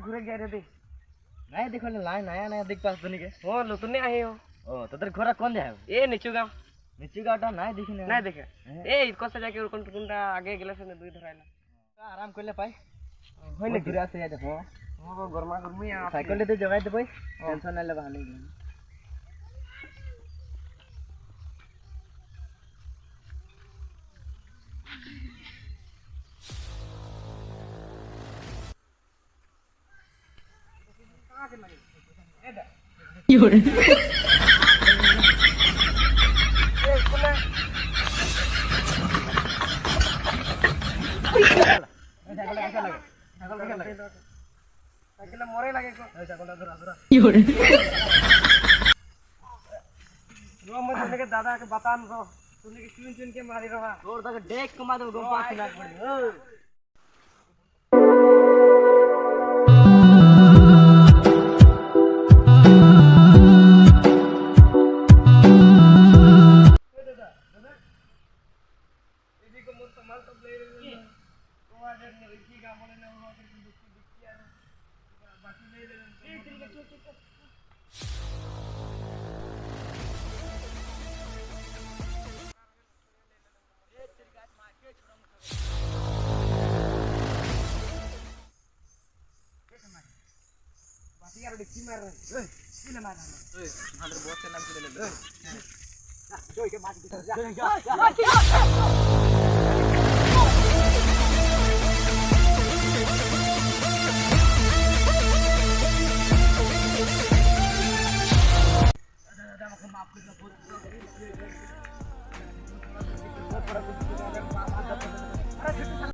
ঘুরে গিয়ে রে দে নাই দেখলে লাই নয়া নয়া দেখ পাস তনিকে ও নতুন আহি हो ও তোদের ঘোরা কোন যায় ए নিচু গাঁও নিচু গাটা নাই দেখি না নাই দেখে এই কষ্ট যাকে কোন কোনটা আগে গেলে শুনে দুই ধরাইলা আরাম করলে পাই হয় না ঘুরে আসে দেখো ও গরমা গরমি সাইকেলে তো জগাই দেবই টেনশন নাই লাগা নেই Yun. Yun. दादा के बता दो तूने के चुन चुन के मारी रहा और तक देख कमा दो गो पास लाख पड़ी ओ यार डिक्की मार रहे ओए किले मार रहे ओए हमारे बॉस के नाम से ले ले जोई के मार के जा